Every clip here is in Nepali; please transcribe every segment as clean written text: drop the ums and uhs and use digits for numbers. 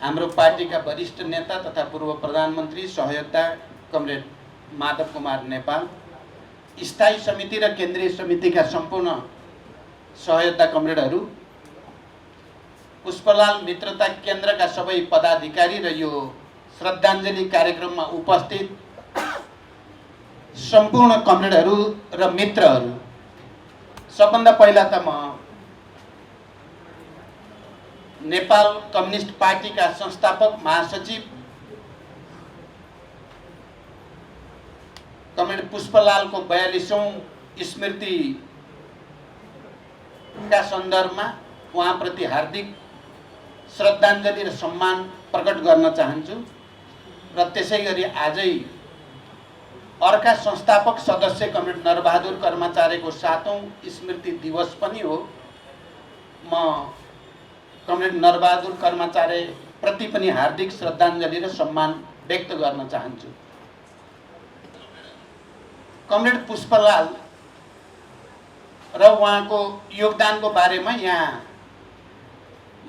हाम्रो पार्टीका वरिष्ठ नेता तथा पूर्व प्रधानमन्त्री सहयोद्धा कमरेड माधव कुमार नेपाल, स्थायी समिति र केन्द्रीय समितिका सम्पूर्ण सहयोद्धा कमरेडहरू, पुष्पलाल मित्रता केन्द्रका सबै पदाधिकारी र यो श्रद्धाञ्जली कार्यक्रममा उपस्थित सम्पूर्ण कमरेडहरू र मित्रहरू, सबभन्दा पहिला त म नेपाल कम्युनिस्ट पार्टीका संस्थापक महासचिव कमरेड पुष्पलालको 42औं स्मृतिका सन्दर्भमा उहाँप्रति हार्दिक श्रद्धाञ्जली र सम्मान प्रकट गर्न चाहन्छु र त्यसैगरी आजै अर्का संस्थापक सदस्य कमरेड नरबहादुर कर्माचार्यको 7औं स्मृति दिवस पनि हो। म कमरेड नरबहादुर कर्माचार्य प्रति पनि हार्दिक श्रद्धाञ्जली र सम्मान व्यक्त गर्न चाहन्छु। कमरेड पुष्पलाल र उहाँको योगदानको बारेमा यहाँ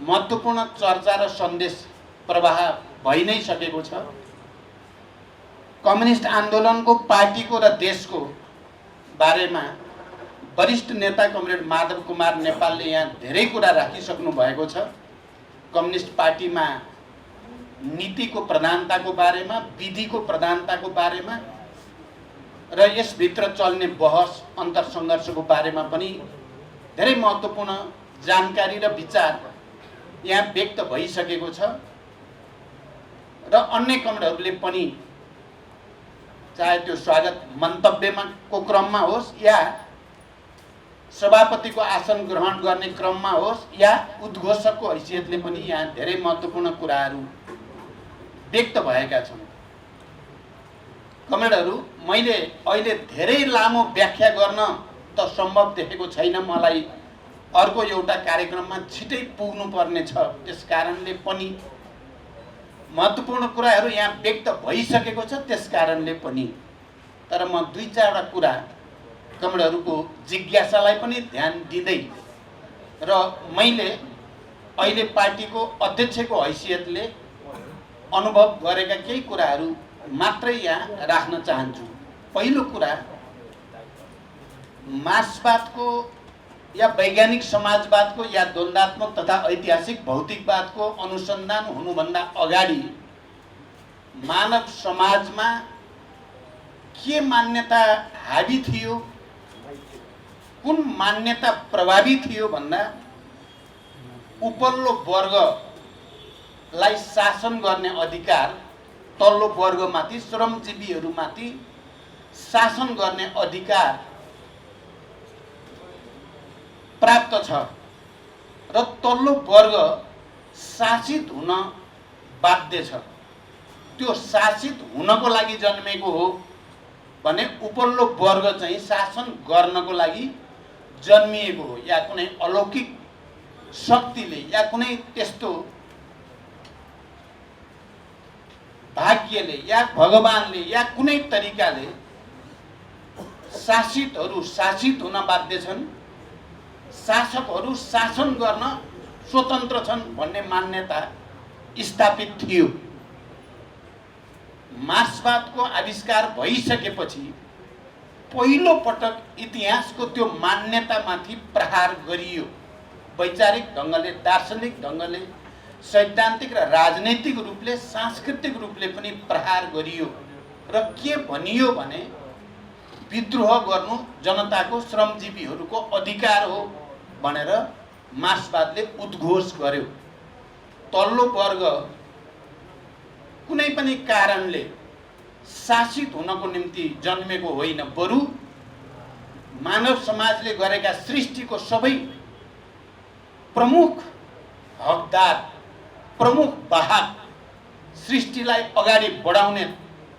महत्त्वपूर्ण चर्चा र सन्देश प्रवाह भइ नै सकेको छ। कम्युनिस्ट आन्दोलनको, पार्टीको र देशको बारेमा वरिष्ठ नेता कमरेड माधव कुमार नेपालले यहाँ धेरै कुरा राखिसक्नु भएको छ। कम्युनिस्ट पार्टीमा नीतिको प्रधानताको बारेमा, विधिको प्रधानताको बारेमा र यसभित्र चल्ने बहस अन्तरसङ्घर्षको बारेमा पनि धेरै महत्त्वपूर्ण जानकारी र विचार यहाँ व्यक्त भइसकेको छ र अन्य कमरेडहरूले पनि चाहे त्यो स्वागत मन्तव्यमा को क्रममा होस् या सभापतिको आसन ग्रहण गर्ने क्रममा होस् या उद्घोषकको हैसियतले पनि यहाँ धेरै महत्त्वपूर्ण कुराहरू व्यक्त भएका छन्। कमरेडहरू, मैले अहिले धेरै लामो व्याख्या गर्न त सम्भव देखेको छैन। मलाई अर्को एउटा कार्यक्रममा छिटै पुग्नु पर्ने छ, त्यसकारणले पनि महत्त्वपूर्ण कुराहरू यहाँ व्यक्त भइसकेको छ, त्यसकारणले पनि। तर म 2-4 कुरा कमरेडहरूको जिज्ञासालाई पनि ध्यान दिँदै र मैले अहिले पार्टीको अध्यक्षको हैसियतले अनुभव गरेका केही कुराहरू मात्रै यहाँ राख्न चाहन्छु। पहिलो कुरा, मार्क्सवादको या वैज्ञानिक समाजवादको या द्वन्द्वात्मक तथा ऐतिहासिक भौतिकवादको अनुसन्धान हुनुभन्दा अगाडि मानव समाजमा के मान्यता हावी थियो, कुन मान्यता प्रभावी थियो भन्दा उपल्लो वर्गलाई शासन गर्ने अधिकार, तल्लो वर्गमाथि, श्रमजीवीहरूमाथि शासन गर्ने अधिकार प्राप्त छ र तल्लो वर्ग शासित हुन बाध्य छ। त्यो शासित हुनको लागि जन्मेको हो भने उपल्लो वर्ग चाहिँ शासन गर्नको लागि जन्मिएको हो, या कुनै अलौकिक शक्तिले या कुनै त्यस्तो भाग्यले या भगवानले या कुनै तरिकाले शासितहरू शासित हुन बाध्य छन्, शासकहरू शासन गर्न स्वतन्त्र छन् भन्ने मान्यता स्थापित थियो। मार्क्सवादको आविष्कार भइसकेपछि पहिलो पटक इतिहासको त्यो मान्यतामाथि प्रहार गरियो। वैचारिक ढङ्गले, दार्शनिक ढङ्गले, सैद्धान्तिक र राजनैतिक रूपले, सांस्कृतिक रूपले पनि प्रहार गरियो र के भनियो भने विद्रोह गर्नु जनताको, श्रमजीवीहरूको अधिकार हो भनेर मार्क्सवादले उद्घोष गर्यो। तल्लो वर्ग कुनै पनि कारणले शासित हुनको निम्ति जन्मेको होइन, बरु मानव समाजले गरेका सृष्टिको सबै प्रमुख हकदार, प्रमुख वाहक, सृष्टिलाई अगाडि बढाउने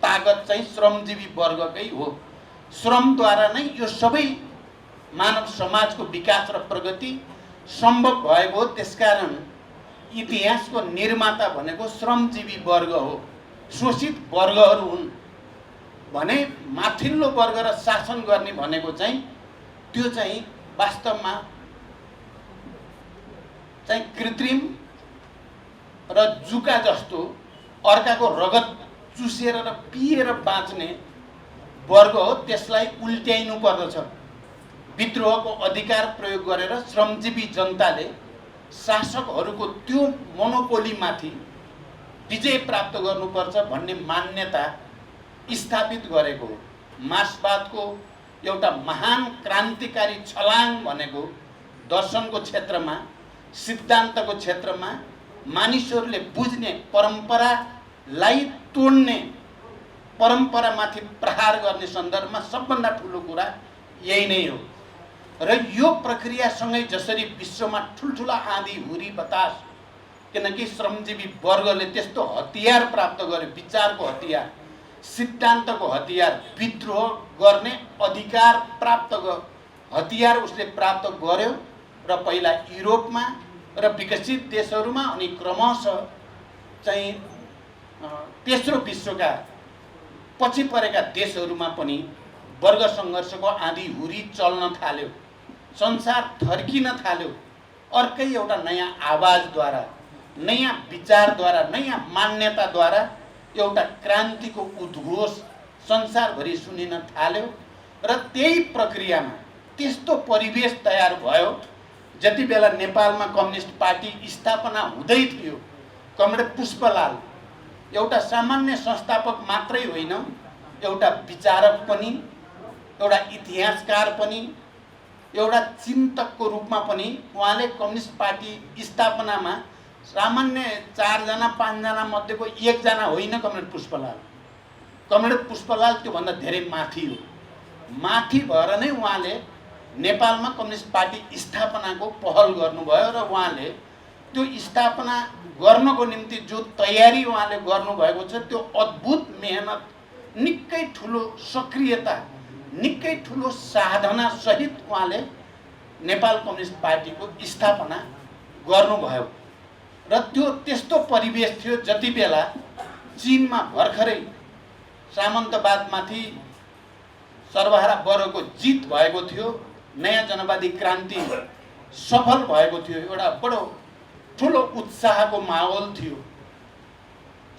ताकत चाहिँ श्रमजीवी वर्गकै हो। श्रमद्वारा नै यो सबै मानव समाजको विकास र प्रगति सम्भव भएको हो। त्यसकारण इतिहासको निर्माता भनेको श्रमजीवी वर्ग हो, शोषित वर्गहरू हुन् भने माथिल्लो वर्ग र शासन गर्ने भनेको चाहिँ त्यो चाहिँ वास्तवमा चाहिँ कृत्रिम र जुका जस्तो अर्काको रगत चुसेर र पिएर बाँच्ने वर्ग हो, त्यसलाई उल्ट्याइनु पर्दछ। विद्रोहको अधिकार प्रयोग गरेर श्रमजीवी जनताले शासकहरूको त्यो मोनोपोलीमाथि विजय प्राप्त गर्नुपर्छ भन्ने मान्यता स्थापित गरेको हो। मार्क्सवादको एउटा महान क्रान्तिकारी छलाङ भनेको दर्शनको क्षेत्रमा, सिद्धान्तको क्षेत्रमा मानिसहरूले बुझ्ने, परम्परालाई तोड्ने, परम्परामाथि प्रहार गर्ने सन्दर्भमा सबभन्दा ठुलो कुरा यही नै हो। र यो प्रक्रियासँगै जसरी विश्वमा ठुल्ठुला आँधी हुरी बतास, किनकि श्रमजीवी वर्गले त्यस्तो हतियार प्राप्त गर्यो, विचारको हतियार, सिद्धान्तको हतियार, विद्रोह गर्ने अधिकार प्राप्त हतियार उसले प्राप्त गर्यो र पहिला युरोपमा र विकसित देशहरूमा अनि क्रमशः चाहिँ तेस्रो विश्वका पछि परेका देशहरूमा पनि वर्ग सङ्घर्षको आँधी हुरी चल्न थाल्यो। संसार थर्किन थाल्यो। अर्कै एउटा नयाँ आवाजद्वारा, नयाँ विचारद्वारा, नयाँ मान्यताद्वारा एउटा क्रान्तिको उद्घोष संसारभरि सुनिन थाल्यो। र त्यही प्रक्रियामा त्यस्तो परिवेश तयार भयो जति बेला नेपालमा कम्युनिस्ट पार्टी स्थापना हुँदै थियो। कमरेड पुष्पलाल एउटा सामान्य संस्थापक मात्रै होइन, एउटा विचारक पनि, एउटा इतिहासकार पनि, एउटा चिन्तकको रूपमा पनि उहाँले कम्युनिस्ट पार्टी स्थापनामा सामान्य 4 जना 5 जना मध्येको 1 जना होइन कमरेड पुष्पलाल। कमरेड पुष्पलाल त्योभन्दा धेरै माथि हो। माथि भएर नै उहाँले नेपालमा कम्युनिस्ट पार्टी स्थापनाको पहल गर्नुभयो र उहाँले त्यो स्थापना गर्नको निम्ति जो तयारी उहाँले गर्नुभएको छ, त्यो अद्भुत मेहनत, निकै ठुलो सक्रियता, निकै ठुलो साधना सहित उहाँले नेपाल कम्युनिस्ट पार्टीको स्थापना गर्नुभयो। र त्यो त्यस्तो परिवेश थियो जति बेला चीनमा भर्खरै सामन्तवादमाथि सर्वहारा वर्गको जित भएको थियो, नयाँ जनवादी क्रान्ति सफल भएको थियो, एउटा बडो ठुलो उत्साहको माहौल थियो।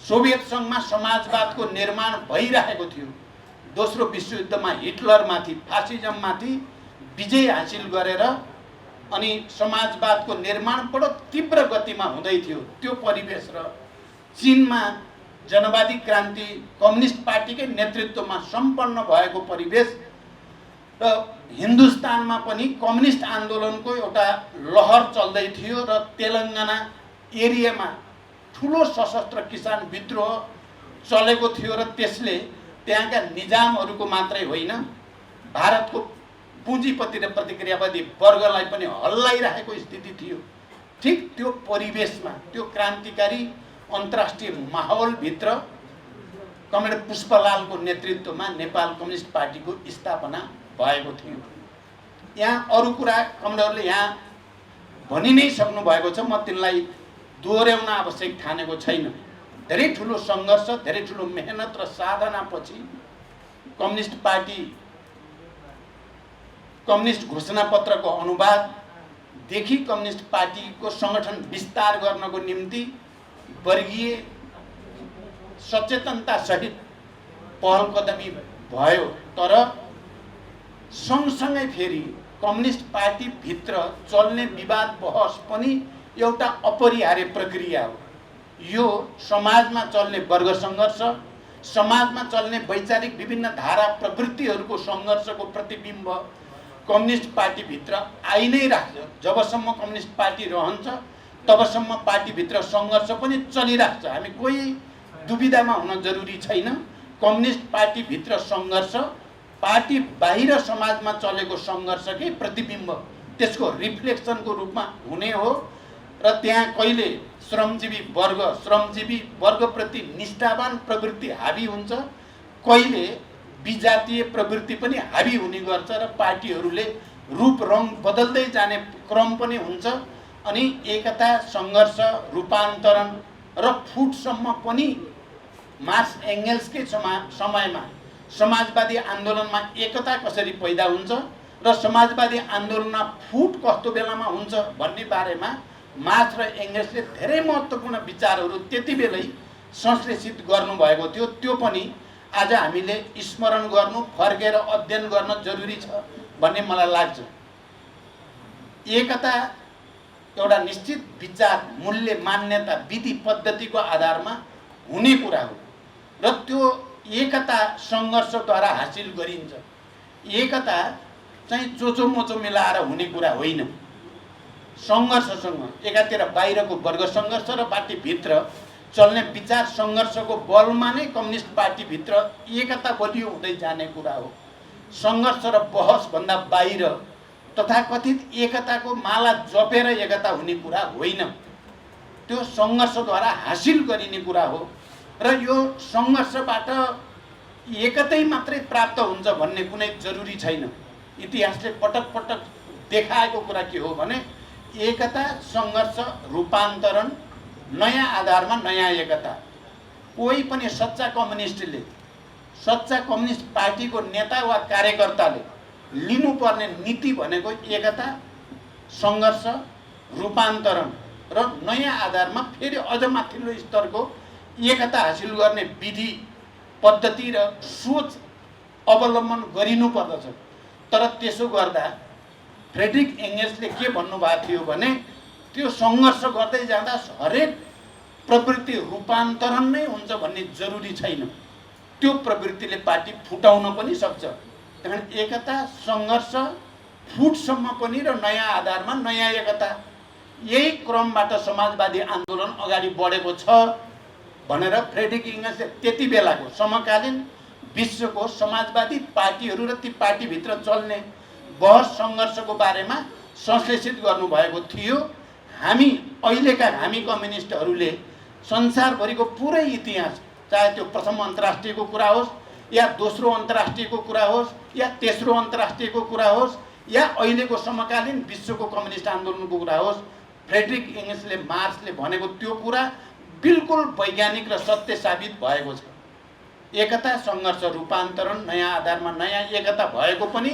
सोभियत सङ्घमा समाजवादको निर्माण भइरहेको थियो। दोस्रो विश्वयुद्धमा हिटलरमाथि, फासिजममाथि विजय हासिल गरेर अनि समाजवादको निर्माण बडो तीव्र गतिमा हुँदै थियो। त्यो परिवेश र चीनमा जनवादी क्रान्ति कम्युनिस्ट पार्टीकै नेतृत्वमा सम्पन्न भएको परिवेश र हिन्दुस्तानमा पनि कम्युनिस्ट आन्दोलनको एउटा लहर चल्दै थियो र तेलङ्गाना एरियामा ठुलो सशस्त्र किसान विद्रोह चलेको थियो र त्यसले त्यहाँका निजामहरूको मात्रै होइन, भारतको पुँजीपति र प्रतिक्रियावादी वर्गलाई पनि हल्लाइरहेको स्थिति थियो। ठिक त्यो परिवेशमा, त्यो क्रान्तिकारी अन्तर्राष्ट्रिय माहौलभित्र कमरेड पुष्पलालको नेतृत्वमा नेपाल कम्युनिस्ट पार्टीको स्थापना भएको थियो। यहाँ अरू कुरा कमरेडले यहाँ भनि नै सक्नु भएको छ, म तिनलाई दोहोर्याउन आवश्यक ठानेको छैन। धेरै ठुलो सङ्घर्ष, धेरै ठुलो मेहनत र साधनापछि कम्युनिस्ट पार्टी कम्युनिस्ट घोषणापत्रको अनुवाददेखि कम्युनिस्ट पार्टीको सङ्गठन विस्तार गर्नको निम्ति वर्गीय सचेतनता सहित पहल कदमी भयो। तर सँगसँगै फेरि कम्युनिस्ट पार्टी भित्र चल्ने विवाद बहस पनि एउटा अपरिहार्य प्रक्रिया हो। यो समाजमा चल्ने वर्ग सङ्घर्ष, समाजमा चल्ने वैचारिक विभिन्न धारा प्रवृत्तिहरूको सङ्घर्षको प्रतिबिम्ब कम्युनिस्ट पार्टी भित्र आइ नै राख्छ। जबसम्म कम्युनिस्ट पार्टी रहन्छ तबसम्म पार्टीभित्र सङ्घर्ष पनि चलिराख्छ। हामी कोही दुविधामा हुन जरुरी छैन। कम्युनिस्ट पार्टीभित्र सङ्घर्ष पार्टी बाहिर समाजमा चलेको सङ्घर्षकै प्रतिबिम्ब, त्यसको रिफ्लेक्सनको रूपमा हुने हो। र त्यहाँ कहिले श्रमजीवी वर्गप्रति निष्ठावान प्रवृत्ति हावी हुन्छ, कहिले विजातीय प्रवृत्ति पनि हावी हुने गर्छ र पार्टीहरूले रूप रङ बदल्दै जाने क्रम पनि हुन्छ। अनि एकता, सङ्घर्ष, रूपान्तरण र फुटसम्म पनि मार्क्स एङ्गेल्सकै समयमा समाजवादी आन्दोलनमा एकता कसरी पैदा हुन्छ र समाजवादी आन्दोलनमा फुट कस्तो बेलामा हुन्छ भन्ने बारेमा मार्क्स र एङ्गल्सले धेरै महत्त्वपूर्ण विचारहरू त्यति बेलै संश्लेषित गर्नुभएको थियो। त्यो पनि आज हामीले स्मरण गर्नु, फर्केर अध्ययन गर्न जरुरी छ भन्ने मलाई लाग्छ। एकता एउटा निश्चित विचार, मूल्य, मान्यता, विधि, पद्धतिको आधारमा हुने कुरा हो र त्यो एकता सङ्घर्षद्वारा हासिल गरिन्छ। एकता चाहिँ चोचो मोचो मिलाएर हुने कुरा होइन। सङ्घर्षसँग एकातिर बाहिरको वर्ग सङ्घर्ष र पार्टीभित्र चल्ने विचार सङ्घर्षको बलमा नै कम्युनिस्ट पार्टीभित्र एकता बलियो हुँदै जाने कुरा हो। सङ्घर्ष र बहसभन्दा बाहिर तथाकथित एकताको माला जपेर एकता हुने कुरा होइन। त्यो सङ्घर्षद्वारा हासिल गरिने कुरा हो र यो सङ्घर्षबाट एकतै मात्रै प्राप्त हुन्छ भन्ने कुनै जरुरी छैन। इतिहासले पटक पटक देखाएको कुरा के हो भने एकता, सङ्घर्ष, रूपान्तरण, नयाँ आधारमा नयाँ एकता। कोही पनि सच्चा कम्युनिस्टले, सच्चा कम्युनिस्ट पार्टीको नेता वा कार्यकर्ताले लिनुपर्ने नीति भनेको एकता, सङ्घर्ष, रूपान्तरण र नयाँ आधारमा फेरि अझ माथिल्लो स्तरको एकता हासिल गर्ने विधि, पद्धति र सोच अवलम्बन गरिनुपर्दछ। तर त्यसो गर्दा फ्रेडरिक एङ्गल्सले के भन्नुभएको थियो भने त्यो सङ्घर्ष गर्दै जाँदा हरेक प्रवृत्ति रूपान्तरण नै हुन्छ भन्ने जरुरी छैन। त्यो प्रवृत्तिले पार्टी फुटाउन पनि सक्छ। त्यहाँदेखि एकता, सङ्घर्ष, फुटसम्म पनि र नयाँ आधारमा नयाँ एकता, यही क्रमबाट समाजवादी आन्दोलन अगाडि बढेको छ भनेर फ्रेडरिक एङ्गल्सले त्यति बेलाको समकालीन विश्वको समाजवादी पार्टीहरू र ती पार्टीभित्र चल्ने बहस सङ्घर्षको बारेमा संश्लेषित गर्नुभएको थियो। हामी कम्युनिस्टहरूले संसारभरिको पुरै इतिहास, चाहे त्यो प्रथम अन्तर्राष्ट्रियको कुरा होस् या दोस्रो अन्तर्राष्ट्रियको कुरा होस् या तेस्रो अन्तर्राष्ट्रियको कुरा होस् या अहिलेको समकालीन विश्वको कम्युनिस्ट आन्दोलनको कुरा होस्, फ्रेडरिक एङ्गल्सले, मार्क्सले भनेको त्यो कुरा बिल्कुल वैज्ञानिक र सत्य साबित भएको छ। एकता, सङ्घर्ष, रूपान्तरण, नयाँ आधारमा नयाँ एकता भएको पनि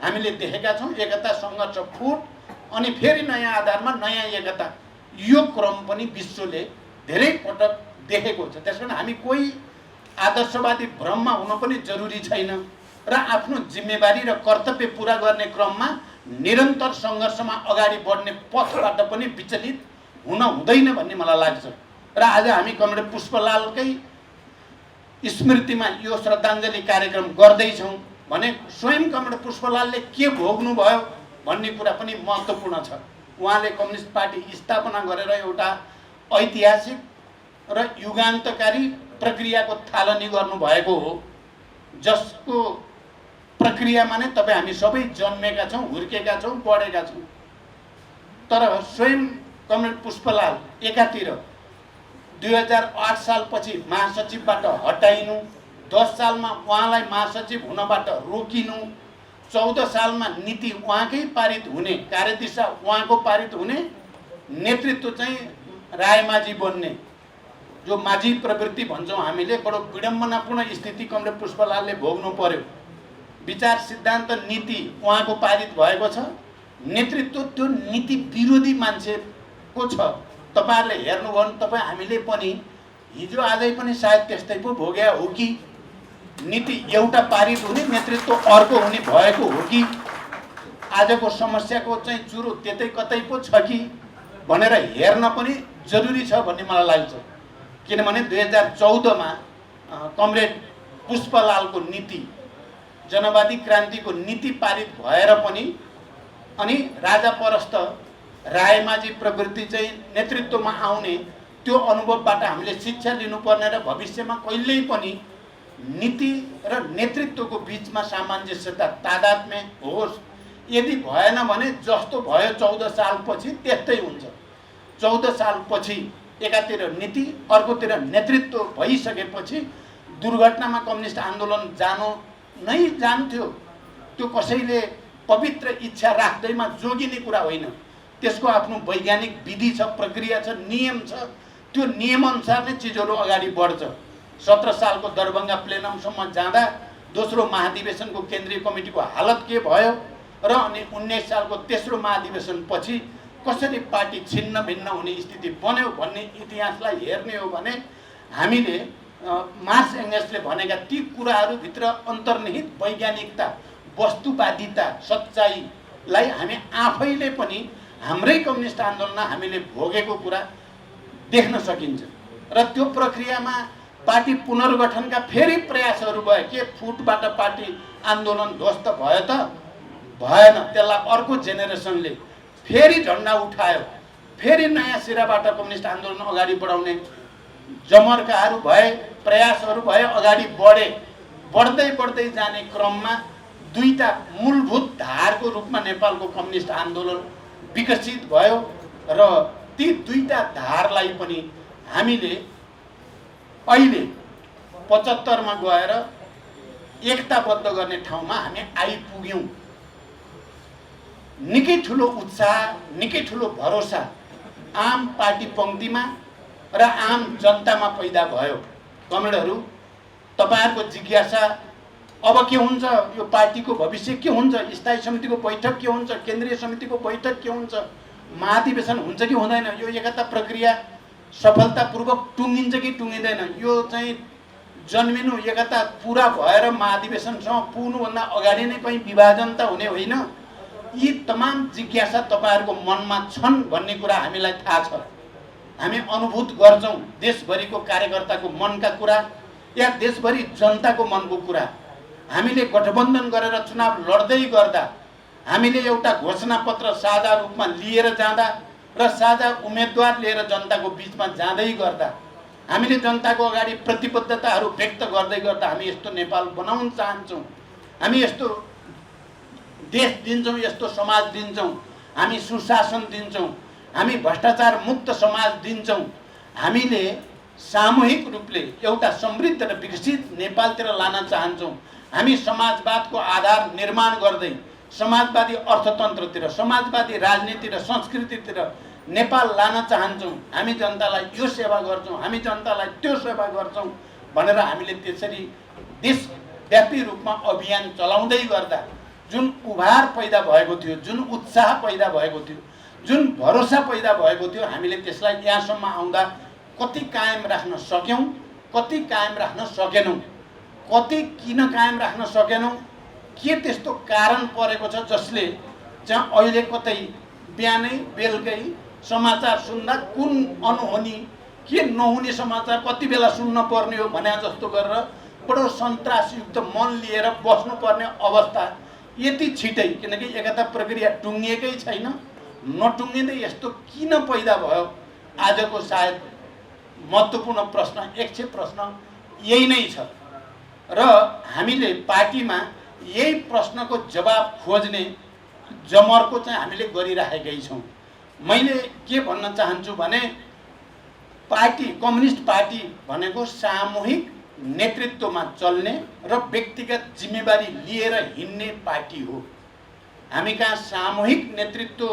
हामीले देखेका छौँ। एकता, सङ्घर्ष, फुट अनि फेरि नयाँ आधारमा नयाँ एकता, यो क्रम पनि विश्वले धेरै पटक देखेको छ। त्यसकारण हामी कोही आदर्शवादी भ्रममा हुन पनि जरुरी छैन र आफ्नो जिम्मेवारी र कर्तव्य पुरा गर्ने क्रममा निरन्तर सङ्घर्षमा अगाडि बढ्ने पथबाट पनि विचलित हुन हुँदैन भन्ने मलाई लाग्छ। र आज हामी कमरेड पुष्पलालकै स्मृतिमा यो श्रद्धाञ्जली कार्यक्रम गर्दैछौँ भने स्वयं कमरेड पुष्पलालले के भोग्नुभयो भन्ने कुरा पनि महत्त्वपूर्ण छ। उहाँले कम्युनिस्ट पार्टी स्थापना गरेर एउटा ऐतिहासिक र युगान्तकारी प्रक्रियाको थालनी गर्नुभएको हो, जसको प्रक्रियामा नै तपाईँ हामी सबै जन्मेका छौँ, हुर्केका छौँ, बढेका छौँ। तर स्वयं कमरेड पुष्पलाल एकातिर 2008 सालपछि महासचिवबाट हटाइनु, 10 सालमा उहाँलाई महासचिव हुनबाट रोकिनु, 14 सालमा नीति उहाँकै पारित हुने, कार्यदिशा उहाँको पारित हुने, नेतृत्व चाहिँ रायमाझी बन्ने, जो माझी प्रवृत्ति भन्छौँ हामीले, बडो विडम्बनापूर्ण स्थिति कमरेड पुष्पलालले भोग्नु पर्यो। विचार, सिद्धान्त, नीति उहाँको पारित भएको छ, नेतृत्व त्यो नीति विरोधी मान्छेको छ। तपाईँहरूले हेर्नुभयो भने तपाईँ हामीले पनि हिजो आजै पनि सायद त्यस्तै पो भोग्या हो कि नीति एउटा पारित हुने, नेतृत्व अर्को हुने भएको हो कि आजको समस्याको चाहिँ चुरो त्यतै कतै पो छ कि भनेर हेर्न पनि जरुरी छ भन्ने मलाई लाग्छ। किनभने 2014 मा कमरेड पुष्पलालको नीति, जनवादी क्रान्तिको नीति पारित भएर पनि अनि राजा परस्त रायमाझी प्रवृत्ति चाहिँ नेतृत्वमा आउने त्यो अनुभवबाट हामीले शिक्षा लिनुपर्ने र भविष्यमा कहिल्यै पनि नीति र नेतृत्वको बीचमा सामञ्जस्यता, तादात्म्य होस्। यदि भएन भने जस्तो भयो 14 सालपछि त्यस्तै हुन्छ। 14 सालपछि एकातिर नीति, अर्कोतिर नेतृत्व भइसकेपछि दुर्घटनामा कम्युनिस्ट आन्दोलन नै जान्थ्यो। त्यो कसैले पवित्र इच्छा राख्दैमा जोगिने कुरा होइन। त्यसको आफ्नो वैज्ञानिक विधि छ, प्रक्रिया छ, नियम छ। त्यो नियमअनुसार नै चिजहरू अगाडि बढ्छ। 17 सालको दरभङ्गा प्लेनमसम्म जाँदा दोस्रो महाधिवेशनको केन्द्रीय कमिटीको हालत के भयो र अनि 19 सालको तेस्रो महाधिवेशनपछि कसरी पार्टी छिन्न भिन्न हुने स्थिति बन्यो भन्ने इतिहासलाई हेर्ने हो भने हामीले मार्क्स एङ्गल्सले भनेका ती कुराहरूभित्र अन्तर्निहित वैज्ञानिकता, वस्तुवादिता, सच्चाइलाई हामी आफैले पनि हाम्रै कम्युनिस्ट आन्दोलनमा हामीले भोगेको कुरा देख्न सकिन्छ। र त्यो प्रक्रियामा पार्टी पुनर्गठनका फेरि प्रयासहरू भए। के फुटबाट पार्टी आन्दोलन ध्वस्त भयो त? भएन। त्यसलाई अर्को जेनेरेसनले फेरि झन्डा उठायो, फेरि नयाँ सिराबाट कम्युनिस्ट आन्दोलन अगाडि बढाउने जमर्काहरू भए, प्रयासहरू भए, अगाडि बढे। बढ्दै बढ्दै जाने क्रममा दुईटा मूलभूत धारको रूपमा नेपालको कम्युनिस्ट आन्दोलन विकसित भयो र ती दुईटा धारलाई पनि हामीले अहिले 75 मा गएर एकताबद्ध गर्ने ठाउँमा हामी आइपुग्यौँ। निकै ठुलो उत्साह, निकै ठुलो भरोसा आम पार्टी पङ्क्तिमा र आम जनतामा पैदा भयो। कमरेडहरू, तपाईहरुको जिज्ञासा अब के हुन्छ, यो पार्टीको भविष्य के हुन्छ, स्थायी समितिको बैठक के हुन्छ, केन्द्रीय समितिको बैठक के हुन्छ, महाधिवेशन हुन्छ कि हुँदैन, यो एकता प्रक्रिया सफलतापूर्वक टुङ्गिन्छ कि टुङ्गिँदैन, यो चाहिँ जन्मिनु एकता पुरा भएर महाधिवेशनसम्म पुग्नुभन्दा अगाडि नै कहीँ विभाजन त हुने होइन। यी तमाम जिज्ञासा तपाईहरुको मनमा छन् भन्ने कुरा हामीलाई थाहा छ। हामी अनुभूत गर्छौं देशभरिको कार्यकर्ताको मनका कुरा या देशभरि जनताको मनको कुरा। हामीले गठबन्धन गरेर चुनाव लड्दै गर्दा, हामीले एउटा घोषणापत्र साझा रूपमा लिएर जाँदा र साझा उम्मेदवार लिएर जनताको बीचमा जाँदै गर्दा, हामीले जनताको अगाडि प्रतिबद्धताहरू व्यक्त गर्दै गर्दा हामी यस्तो नेपाल बनाउन चाहन्छौँ, हामी यस्तो देश दिन्छौँ, यस्तो समाज दिन्छौँ, हामी सुशासन दिन्छौँ, हामी भ्रष्टाचार मुक्त समाज दिन्छौँ, हामीले सामूहिक रूपले एउटा समृद्ध र विकसित नेपालतिर लान चाहन्छौँ। हामी समाजवादको आधार निर्माण गर्दै समाजवादी अर्थतन्त्रतिर, समाजवादी राजनीति र संस्कृतितिर नेपाल लान चाहन्छौँ। हामी जनतालाई यो सेवा गर्छौँ, हामी जनतालाई त्यो सेवा गर्छौँ भनेर हामीले त्यसरी देशव्यापी रूपमा अभियान चलाउँदै गर्दा जुन उभार पैदा भएको थियो, जुन उत्साह पैदा भएको थियो, जुन भरोसा पैदा भएको थियो, हामीले त्यसलाई यहाँसम्म आउँदा कति कायम राख्न सक्यौँ, कति कायम राख्न सकेनौँ, कति किन कायम राख्न सकेनौँ, के त्यस्तो कारण परेको छ जसले चाहिँ अहिले कतै बिहानै बेलुकै समाचार सुन्दा कुन अनहोनी के नहुने समाचार कति बेला सुन्न पर्ने हो भने जस्तो गरेर बडो सन्तासयुक्त मन लिएर बस्नुपर्ने अवस्था यति छिटै, किनकि एकता प्रक्रिया टुङ्गिएकै छैन, नटुङ्गिँदै यस्तो किन पैदा भयो? आजको सायद महत्त्वपूर्ण प्रश्न, एक प्रश्न यही नै छ र हामीले पार्टीमा यही प्रश्नको जवाब खोज्ने जमर्को चाहिँ हामीले गरिराखेकै छौँ। मैले के भन्न चाहन्छु भने पार्टी, कम्युनिस्ट पार्टी भनेको सामूहिक नेतृत्वमा चल्ने र व्यक्तिगत जिम्मेवारी लिएर हिँड्ने पार्टी हो। हामी कहाँ सामूहिक नेतृत्व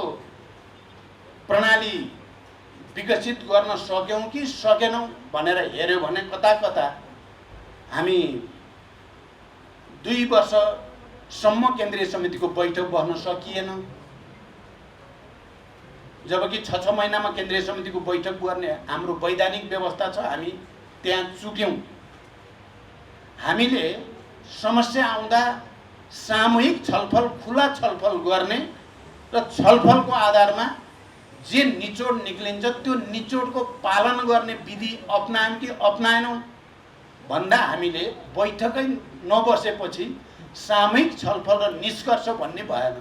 प्रणाली विकसित गर्न सक्यौँ कि सकेनौँ भनेर हेर्यो भने कता कता हामी 2 वर्षसम्म केन्द्रीय समितिको बैठक बस्न सकिएन, जबकि 6 महिनामा केन्द्रीय समितिको बैठक गर्ने हाम्रो वैधानिक व्यवस्था छ, हामी त्यहाँ चुक्यौँ। हामीले समस्या आउँदा सामूहिक छलफल, खुला छलफल गर्ने र छलफलको आधारमा जे निचोड निक्लिन्छ त्यो निचोडको पालन गर्ने विधि अपनायौँ कि अपनाएनौँ भन्दा हामीले बैठकै नबसेपछि सामूहिक छलफल र निष्कर्ष भन्ने भएन।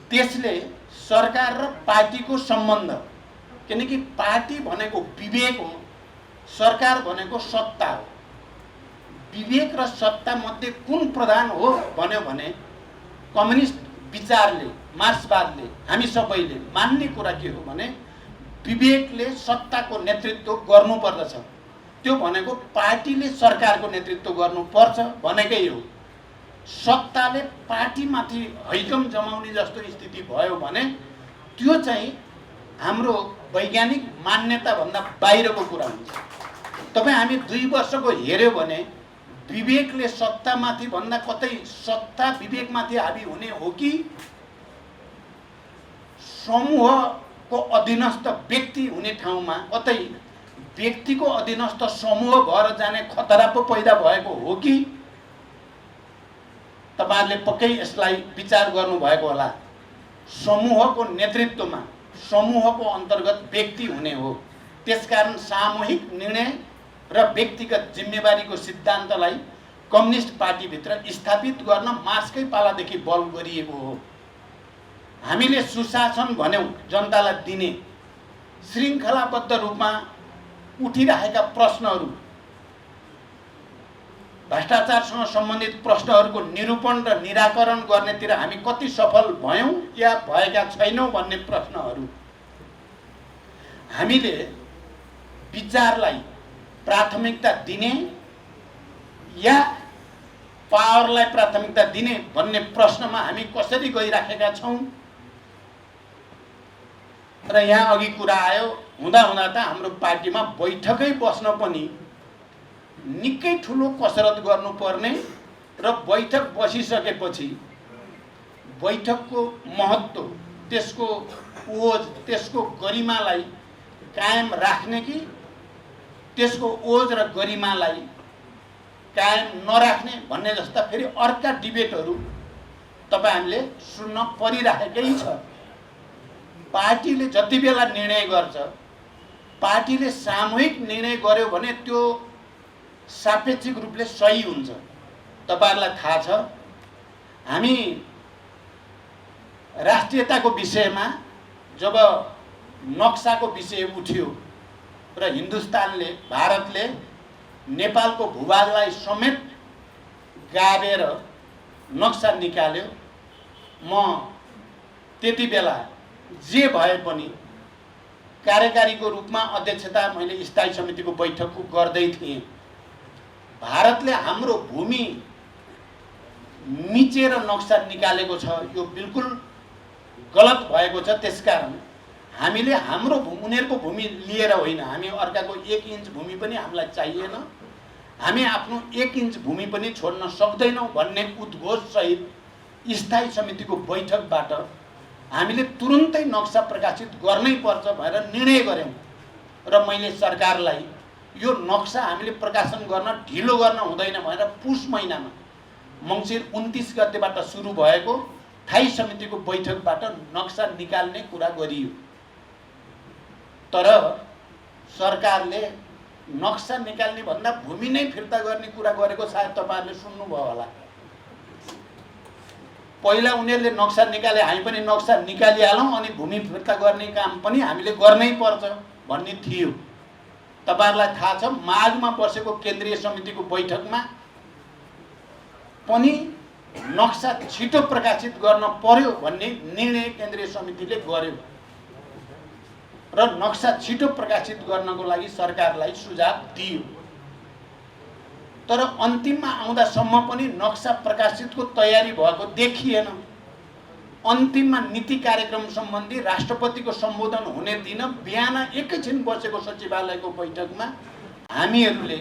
त्यसले सरकार र पार्टीको सम्बन्ध, किनकि पार्टी भनेको विवेक हो, सरकार भनेको सत्ता हो। विवेक र सत्ता मध्ये कुन प्रधान हो भन्यो भने कम्युनिस्ट विचारले, मार्क्सवादले, हामी सबैले मान्ने कुरा के हो भने विवेकले सत्ताको नेतृत्व गर्नुपर्दछ। त्यो भनेको पार्टीले सरकारको नेतृत्व गर्नुपर्छ भनेकै हो। सत्ताले पार्टीमाथि हैकम जमाउने जस्तो स्थिति भयो भने त्यो चाहिँ हाम्रो वैज्ञानिक मान्यताभन्दा बाहिरको कुरा हुन्छ। तपाईँ हामी 2 वर्षको हेऱ्यो भने विवेकले सत्तामाथि भन्दा कतै सत्ता विवेकमाथि हावी हुने हो कि समूहको अधीनस्थ व्यक्ति हुने ठाउँमा कतै व्यक्तिको अधीनस्थ समूह भएर जाने खतरा पो पैदा भएको हो कि तपाईहरुले पक्कै यसलाई विचार गर्नुभएको होला। समूहको नेतृत्वमा समूहको अन्तर्गत व्यक्ति हुने हो। त्यसकारण सामूहिक निर्णय र व्यक्तिगत जिम्मेवारीको सिद्धान्तलाई कम्युनिस्ट पार्टीभित्र स्थापित गर्न मार्क्सकै पालादेखि बल गरिएको हो। हामीले सुशासन भन्यौं जनतालाई दिने श्रृङ्खलाबद्ध रूपमा उठिरहेका प्रश्नहरू, भ्रष्टाचारसँग सम्बन्धित प्रश्नहरूको निरूपण र निराकरण गर्नेतिर हामी कति सफल भयौं या भएका छैनौं भन्ने प्रश्नहरू, हामीले विचारलाई प्राथमिकता दिने या पावरलाई प्राथमिकता दिने भन्ने प्रश्नमा हामी कसरी गइराखेका छौं। र यहाँ अघि कुरा आयो, हुँदा हुँदा त हाम्रो पार्टीमा बैठकै बस्न पनि निकै ठुलो कसरत गर्नुपर्ने र बैठक बसिसकेपछि बैठकको महत्त्व, त्यसको ओज, त्यसको गरिमालाई कायम राख्ने कि त्यसको ओज र गरिमालाई कायम नराख्ने भन्ने जस्ता फेरि अर्का डिबेटहरू तपाईहरुले सुन्न परिराखेकै छ। पार्टीले जति बेला निर्णय गर्छ, पार्टीले सामूहिक निर्णय गर्यो भने त्यो सापेक्षिक रूपले सही हुन्छ। तपाईहरुलाई थाहा छ, हामी राष्ट्रियताको विषयमा जब नक्साको विषय उठ्यो र हिन्दुस्तानले, भारतले नेपालको भूभागलाई समेत गाडेर नक्सा निकाल्यो, म त्यति बेला जे भए पनि कार्यकारीको रूपमा अध्यक्षता मैले स्थायी समितिको बैठकको गर्दै थिएँ। भारतले हाम्रो भूमि मिचेर नक्सा निकालेको छ, यो बिल्कुल गलत भएको छ। त्यसकारण हामीले हाम्रो उनीहरूको भूमि लिएर होइन, हामी अर्काको 1 इन्च भूमि पनि हामीलाई चाहिएन, हामी आफ्नो 1 इन्च भूमि पनि छोड्न सक्दैनौँ भन्ने उद्घोष सहित स्थायी समितिको बैठकबाट हामीले तुरुन्तै नक्सा प्रकाशित गर्नै पर्छ भनेर निर्णय गर्यौं। र मैले सरकारलाई यो नक्सा हामीले प्रकाशन गर्न ढिलो गर्न हुँदैन भनेर पुस महिनामा मङ्सिर 29 गतेबाट सुरु भएको स्थायी समितिको बैठकबाट नक्सा निकाल्ने कुरा गरियो। तर सरकारले नक्सा निकाल्ने भन्दा भूमि नै फिर्ता गर्ने कुरा गरेको सायद तपाईहरुले सुन्नुभयो होला। पहिला उनीहरूले नक्सा निकाले, हामी पनि नक्सा निकालिहालौँ अनि भूमि फिर्ता गर्ने काम पनि हामीले गर्नै पर्छ भन्ने थियो। तपाईहरुलाई थाहा छ, माघमा बसेको केन्द्रीय समितिको बैठकमा पनि नक्सा छिटो प्रकाशित गर्न पर्यो भन्ने निर्णय केन्द्रीय समितिले गर्यो र नक्सा छिटो प्रकाशित गर्नको लागि सरकारलाई सुझाव दियो। तर अन्तिममा आउँदासम्म पनि नक्सा प्रकाशितको तयारी भएको देखिएन। अन्तिममा नीति कार्यक्रम सम्बन्धी राष्ट्रपतिको सम्बोधन हुने दिन बिहान एकैछिन बसेको सचिवालयको बैठकमा हामीहरूले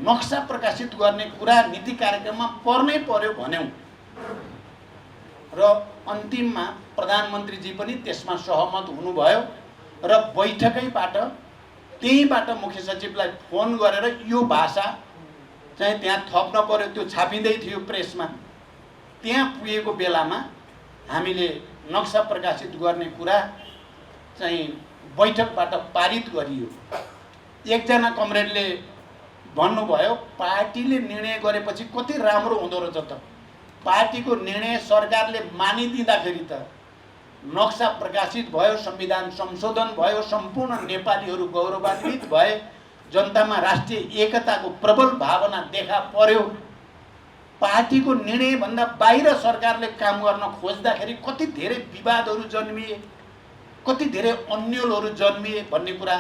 नक्सा प्रकाशित गर्ने कुरा नीति कार्यक्रममा पर्नै पर्यो भन्यौं र अन्तिममा प्रधानमन्त्रीजी पनि त्यसमा सहमत हुनुभयो र बैठकैबाट, त्यहीबाट मुख्य सचिवलाई फोन गरेर यो भाषा चाहिँ त्यहाँ थप्न पर्यो, त्यो छापिँदै थियो प्रेसमा, त्यहाँ पुगेको बेलामा हामीले नक्सा प्रकाशित गर्ने कुरा चाहिँ बैठकबाट पारित गरियो। एकजना कमरेडले भन्नुभयो, पार्टीले निर्णय गरेपछि कति राम्रो हुँदो रहेछ त, पार्टीको निर्णय सरकारले मानिदिँदाखेरि त नक्सा प्रकाशित भयो, संविधान संशोधन भयो, सम्पूर्ण नेपालीहरू गौरवान्वित भए, जनतामा राष्ट्रिय एकताको प्रबल भावना देखा पर्यो। पार्टीको निर्णय भन्दा बाहिर सरकारले काम गर्न खोज्दाखेरि कति धेरै विवादहरू जन्मिए, कति धेरै अन्यलहरू जन्मिए भन्ने कुरा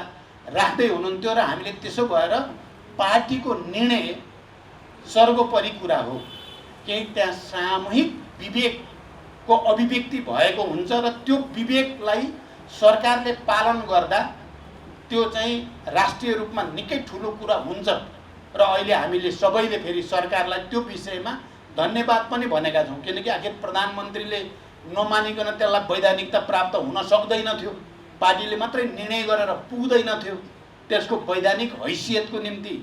राख्दै हुनुहुन्थ्यो र हामीले त्यसो भएर पार्टीको निर्णय सर्वोपरि कुरा हो, केही त्यहाँ सामूहिक विवेकको अभिव्यक्ति भएको हुन्छ र त्यो विवेकलाई सरकारले पालन गर्दा त्यो चाहिँ राष्ट्रिय रूपमा निकै ठुलो कुरा हुन्छ। र अहिले हामीले सबैले फेरि सरकारलाई त्यो विषयमा धन्यवाद पनि भनेका छौँ, किनकि आखिर प्रधानमन्त्रीले नमानिकन त्यसलाई वैधानिकता प्राप्त हुन सक्दैन थियो। पार्टीले मात्रै निर्णय गरेर पुग्दैन थियो। त्यसको वैधानिक हैसियतको निम्ति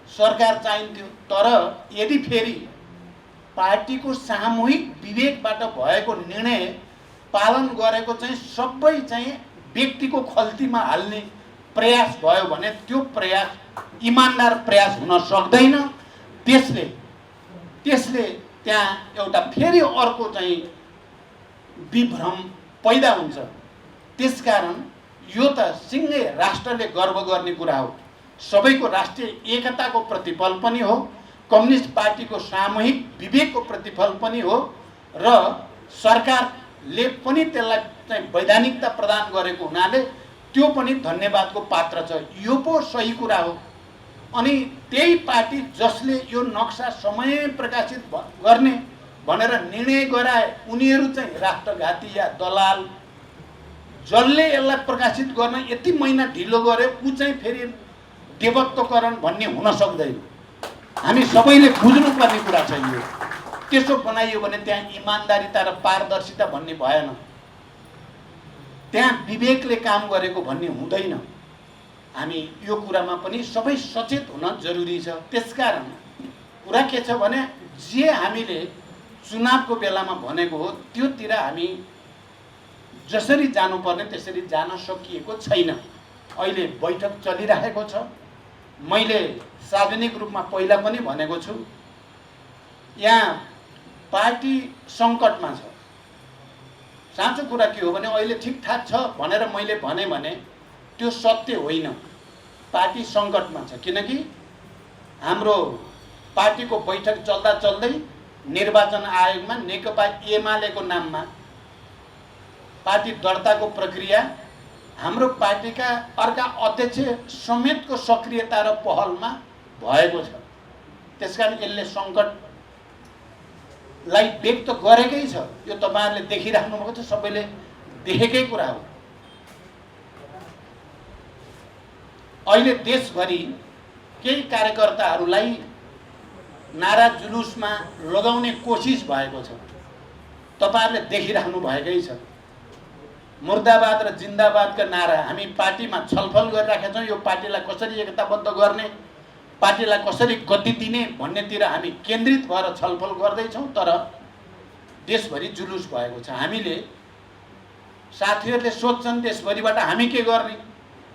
सरकार चाहिन्थ्यो। तर यदि फेरि पार्टीको सामूहिक विवेकबाट भएको निर्णय पालन गरेको चाहिँ सबै चाहिँ व्यक्तिको खल्तीमा हाल्ने प्रयास भयो भने त्यो प्रयास इमानदार प्रयास हुन सक्दैन। त्यसले त्यहाँ एउटा फेरि अर्को चाहिँ विभ्रम पैदा हुन्छ। त्यसकारण यो त सिङ्गै राष्ट्रले गर्व गर्ने कुरा हो, सबैको राष्ट्रिय एकताको प्रतिफल पनि हो, कम्युनिस्ट पार्टीको सामूहिक विवेकको प्रतिफल पनि हो र सरकारले पनि त्यसलाई चाहिँ वैधानिकता प्रदान गरेको हुनाले त्यो पनि धन्यवादको पात्र छ। यो पो सही कुरा हो। अनि त्यही पार्टी जसले यो नक्सा समय प्रकाशित गर्ने भनेर निर्णय गराए उनीहरू चाहिँ राष्ट्रघाती या दलाल, जसले यसलाई प्रकाशित गर्न यति महिना ढिलो गरे ऊ चाहिँ फेरि देवत्वकरण भन्ने हुन सक्दैन। हामी सबैले बुझ्नुपर्ने कुरा छ यो। त्यसो बनाइयो भने त्यहाँ इमानदारिता र पारदर्शिता भन्ने भएन, त्यहाँ विवेकले काम गरेको भन्ने हुँदैन। हामी यो कुरामा पनि सबै सचेत हुन जरुरी छ। त्यसकारण कुरा के छ भने जे हामीले चुनावको बेलामा भनेको हो त्योतिर हामी जसरी जानुपर्ने त्यसरी जान सकिएको छैन। अहिले बैठक चलिरहेको छ। मैले सार्वजनिक रूपमा पहिला पनि भनेको छु, यहाँ पार्टी सङ्कटमा छ। साँचो कुरा के हो भने अहिले ठिकठाक छ भनेर मैले भने त्यो सत्य होइन। पार्टी सङ्कटमा छ किनकि हाम्रो पार्टीको बैठक चल्दा चल्दै निर्वाचन आयोगमा नेकपा एमालेको नाममा पार्टी दर्ताको प्रक्रिया हाम्रो पार्टीका अर्का अध्यक्ष समेतको सक्रियता र पहलमा भएको छ। त्यसकारण यसले सङ्कटलाई व्यक्त गरेकै छ। यो तपाईहरुले देखिराख्नु भएको छ, सबैले देखेकै कुरा हो। अहिले देशभरि केही कार्यकर्ताहरूलाई नारा जुलुसमा लगाउने कोसिस भएको छ। तपाईहरुले देखिराख्नु भएकै छ। मुर्दाबाद र जिन्दाबादका नारा हामी पार्टीमा छलफल गरिराखेका छौँ। यो पार्टीलाई कसरी एकताबद्ध गर्ने, पार्टीलाई कसरी गति दिने भन्नेतिर हामी केन्द्रित भएर छलफल गर्दैछौँ। तर देशभरि जुलुस भएको छ। हामीले साथीहरूले सोध्छन् देशभरिबाट हामी के गर्ने,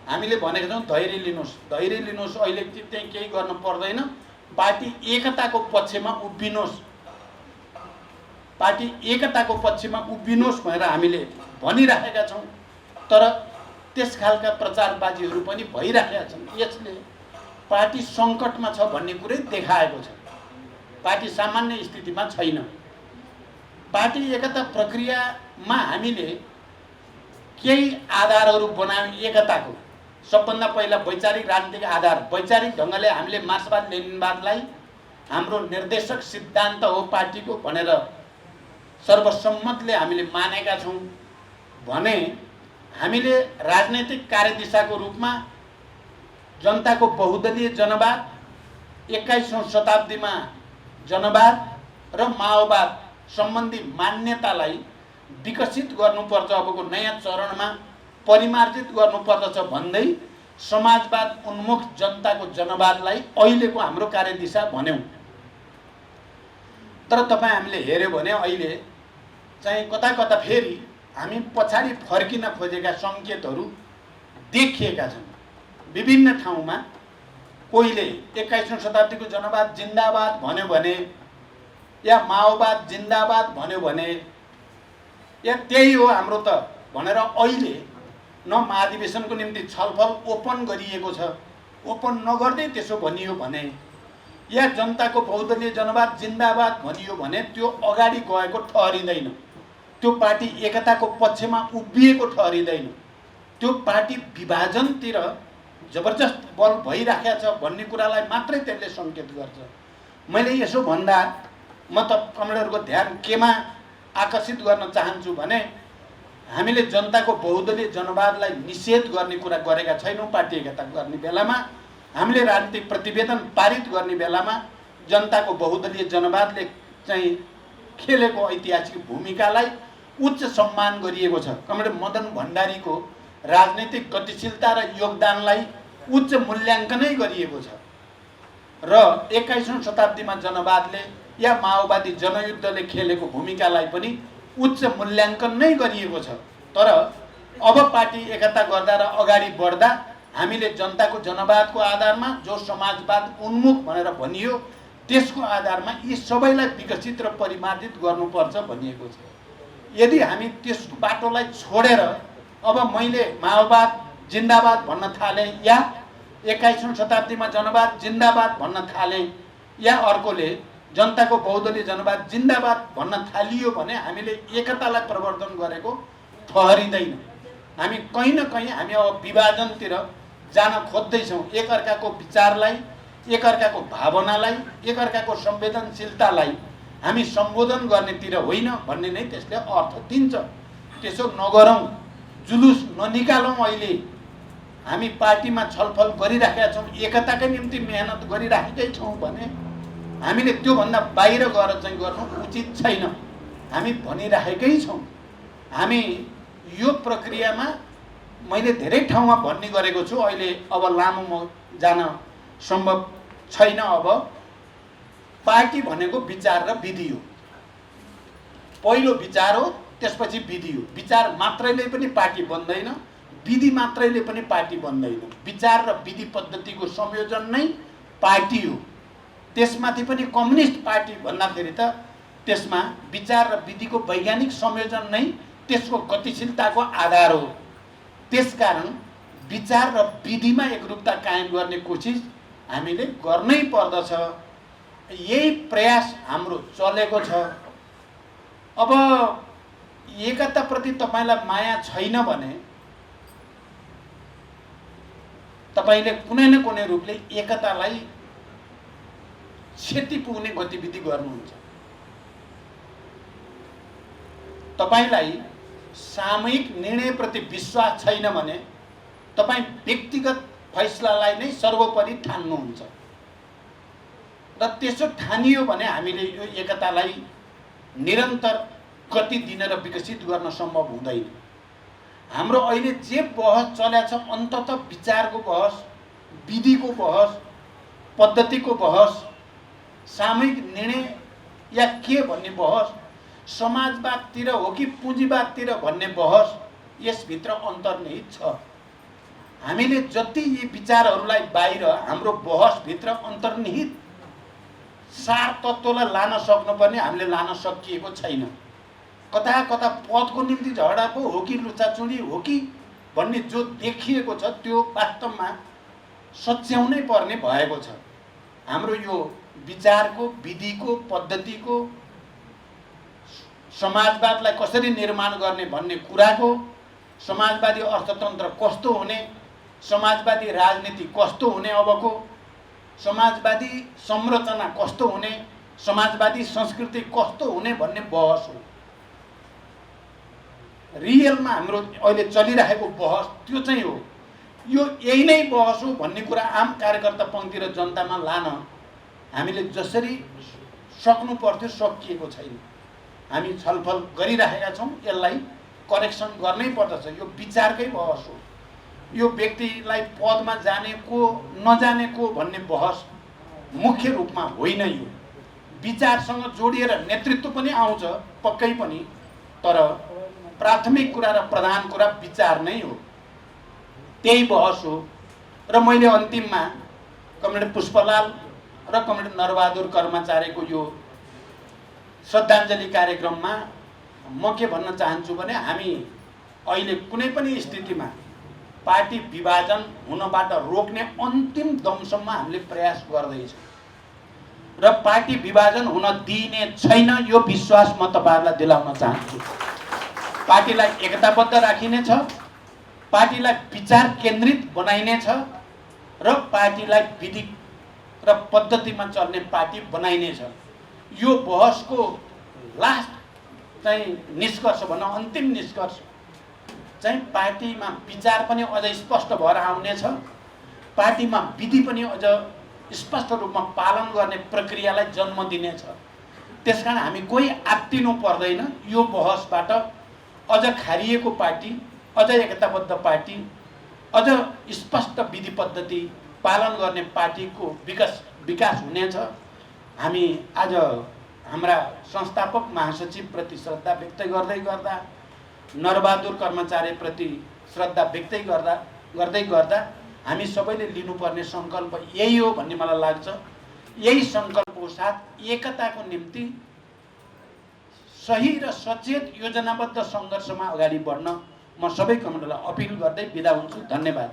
हामीले भनेको छौँ धैर्य लिनुहोस्, अहिले त्यही केही गर्न पर्दैन, पार्टी एकताको पक्षमा उभिनुहोस्, पार्टी एकताको पक्षमा उभिनुहोस् भनेर हामीले भनिराखेका छौँ। तर त्यस खालका प्रचारबाजीहरू पनि भइराखेका छन्। यसले पार्टी सङ्कटमा छ भन्ने कुरै देखाएको छ। पार्टी सामान्य स्थितिमा छैन। पार्टी एकता प्रक्रियामा हामीले केही आधारहरू बनायौँ एकताको। सबभन्दा पहिला वैचारिक राजनीतिक आधार, वैचारिक ढङ्गले हामीले मार्क्सवाद लेनिनवादलाई हाम्रो निर्देशक सिद्धान्त हो पार्टीको भनेर सर्वसम्मतले हामीले मानेका छौँ भने हामीले राजनैतिक कार्यदिशाको रूपमा जनताको बहुदलीय जनवाद, 21औं शताब्दीमा जनवाद र माओवाद सम्बन्धी मान्यतालाई विकसित गर्नुपर्छ, अबको नयाँ चरणमा परिमार्जित गर्नुपर्दछ भन्दै समाजवाद उन्मुख जनताको जनवादलाई अहिलेको हाम्रो कार्यदिशा भन्यौँ। तर तपाईँ हामीले हेर्यो भने अहिले चाहिँ कता कता फेरि हामी पछाडि फर्किन खोजेका सङ्केतहरू देखिएका छन्। विभिन्न ठाउँमा कोहीले 21औं शताब्दीको जनवाद जिन्दाबाद भन्यो भने या माओवाद जिन्दाबाद भन्यो भने या त्यही हो हाम्रो त भनेर अहिले न महाधिवेशनको निम्ति छलफल ओपन गरिएको छ, ओपन नगर्दै त्यसो भनियो भने या जनताको बहुदलीय जनवाद जिन्दाबाद भनियो भने त्यो अगाडि गएको ठहरिँदैन, त्यो पार्टी एकताको पक्षमा उभिएको ठहरिँदैन, त्यो पार्टी विभाजनतिर जबरजस्त बल भइराखेको छ भन्ने कुरालाई मात्रै त्यसले सङ्केत गर्छ। मैले यसो भन्दा म त कमरेडहरूको ध्यान केमा आकर्षित गर्न चाहन्छु भने हामीले जनताको बहुदलीय जनवादलाई निषेध गर्ने कुरा गरेका छैनौँ। पार्टी एकता गर्ने बेलामा हामीले राजनीतिक प्रतिवेदन पारित गर्ने बेलामा जनताको बहुदलीय जनवादले चाहिँ खेलेको ऐतिहासिक भूमिकालाई उच्च सम्मान गरिएको छ। कमरेड मदन भण्डारीको राजनीतिक गतिशीलता र योगदानलाई उच्च मूल्याङ्कनै गरिएको छ र 21औं शताब्दीमा जनवादले या माओवादी जनयुद्धले खेलेको भूमिकालाई पनि उच्च मूल्याङ्कन नै गरिएको छ। तर अब पार्टी एकता गर्दा र अगाडि बढ्दा हामीले जनताको जनवादको आधारमा जो समाजवाद उन्मुख भनेर भनियो त्यसको आधारमा यी सबैलाई विकसित र परिमार्जित गर्नुपर्छ भनिएको छ। यदि हामी त्यस बाटोलाई छोडेर अब मैले माओवाद जिन्दाबाद भन्न थाले या 21औं शताब्दीमा जनवाद जिन्दाबाद भन्न थाले या अर्कोले जनताको बहुदलीय जनवाद जिन्दाबाद भन्न थालियो भने हामीले एकतालाई प्रवर्धन गरेको ठहरिँदैन। हामी कहीँ न कहीँ हामी अब विभाजनतिर जान खोज्दैछौँ। एकअर्काको विचारलाई, एकअर्काको भावनालाई, एकअर्काको संवेदनशीलतालाई हामी सम्बोधन गर्नेतिर होइन भन्ने नै त्यसले अर्थ दिन्छ। त्यसो नगरौँ, जुलुस ननिकालौँ। अहिले हामी पार्टीमा छलफल गरिराखेका छौँ, एकताकै निम्ति मेहनत गरिराखेकै छौँ भने हामीले त्योभन्दा बाहिर गएर चाहिँ गर्नु उचित छैन। हामी भनिराखेकै छौँ। हामी यो प्रक्रियामा मैले धेरै ठाउँमा भन्ने गरेको छु। अहिले अब लामो म जान सम्भव छैन। अब पार्टी भनेको विचार र विधि हो। पहिलो विचार हो, त्यसपछि विधि हो। विचार मात्रैले पनि पार्टी बन्दैन, विधि मात्रैले पनि पार्टी बन्दैन। विचार र विधि पद्धतिको संयोजन नै पार्टी हो। त्यसमाथि पनि कम्युनिस्ट पार्टी भन्दाखेरि त त्यसमा विचार र विधिको वैज्ञानिक संयोजन नै त्यसको गतिशीलताको आधार हो। त्यसकारण विचार र विधिमा एकरूपता कायम गर्ने कोसिस हामीले गर्नै पर्दछ। यही प्रयास हाम्रो चलेको छ। अब एकताप्रति तपाईलाई माया छैन भने तपाईले कुनै न कुनै रूपले एकतालाई क्षति पुग्ने गतिविधि गर्नुहुन्छ। तपाईलाई सामूहिक निर्णयप्रति विश्वास छैन भने तपाई व्यक्तिगत फैसलालाई नै सर्वोपरि ठान्नुहुन्छ र त्यसो ठानियो भने हामीले यो एकतालाई निरन्तर गति दिन र विकसित गर्न सम्भव हुँदैन। हाम्रो अहिले जे बहस चलेको छ अन्ततः विचारको बहस, विधिको बहस, पद्धतिको बहस, सामूहिक निर्णय या के भन्ने बहस, समाजवादतिर हो कि पुँजीवादतिर भन्ने बहस यसभित्र अन्तर्निहित छ। हामीले जति यी विचारहरूलाई बाहिर हाम्रो बहसभित्र अन्तर्निहित सार तत्त्वलाई लान सक्नुपर्ने हामीले लान सकिएको छैन। कता कता पदको निम्ति झगडा पो हो कि लुचाचुडी हो कि भन्ने जो देखिएको छ त्यो वास्तवमा सच्याउनै पर्ने भएको छ। हाम्रो यो विचारको, विधिको, पद्धतिको, समाजवादलाई कसरी निर्माण गर्ने भन्ने कुराको, समाजवादी अर्थतन्त्र कस्तो हुने, समाजवादी राजनीति कस्तो हुने, अबको समाजवादी संरचना कस्तो हुने, समाजवादी संस्कृति कस्तो हुने भन्ने बहस हो। रियलमा हाम्रो अहिले चलिरहेको बहस त्यो चाहिँ हो। यो यही नै बहस हो भन्ने कुरा आम कार्यकर्ता पङ्क्ति र जनतामा लान हामीले जसरी सक्नु पर्थ्यो सकिएको छैन। हामी छलफल गरिरहेका छौँ। यसलाई करेक्सन गर्नै पर्दछ। यो विचारकै बहस हो। यो व्यक्तिलाई पदमा जाने को नजाने को भन्ने बहस मुख्य रूपमा होइन। यो विचारसँग जोडिएर नेतृत्व पनि आउँछ पक्कै पनि, तर प्राथमिक कुरा र प्रधान कुरा विचार नै हो। त्यही बहस हो। र मैले अन्तिममा कमरेड पुष्पलाल र कमरेड नरबहादुर कर्मचारीको यो श्रद्धाञ्जली कार्यक्रममा म के भन्न चाहन्छु भने हामी अहिले कुनै पनि स्थितिमा पार्टी विभाजन हुनबाट रोक्ने अन्तिम दमसम्म हामीले प्रयास गर्दैछौँ र पार्टी विभाजन हुन दिइने छैन। यो विश्वास म तपाईहरुलाई दिलाउन चाहन्छु। पार्टीलाई एकताबद्ध राखिनेछ, पार्टीलाई विचार केन्द्रित बनाइनेछ र पार्टीलाई विधि र पद्धतिमा चल्ने पार्टी बनाइनेछ। यो बहसको लास्ट चाहिँ निष्कर्ष भनौँ, अन्तिम निष्कर्ष चाहिँ पार्टीमा विचार पनि अझ स्पष्ट भएर आउनेछ, पार्टीमा विधि पनि अझ स्पष्ट रूपमा पालन गर्ने प्रक्रियालाई जन्म दिनेछ। त्यसकारण हामी कोही आत्तिनु पर्दैन। यो बहसबाट अझ खारिएको पार्टी, अझ एकताबद्ध पार्टी, अझ स्पष्ट विधि पद्धति पालन गर्ने पार्टीको विकास हुनेछ। हामी आज हाम्रा संस्थापक महासचिवप्रति श्रद्धा व्यक्त गर्दा नरबहादुर कर्मचारीप्रति श्रद्धा व्यक्तै गर्दा हामी सबैले लिनुपर्ने सङ्कल्प यही हो भन्ने मलाई लाग्छ। यही सङ्कल्पको साथ एकताको निम्ति सही र सचेत योजनाबद्ध सङ्घर्षमा अगाडि बढ्न म सबै कमिटीलाई अपिल गर्दै बिदा हुन्छु। धन्यवाद।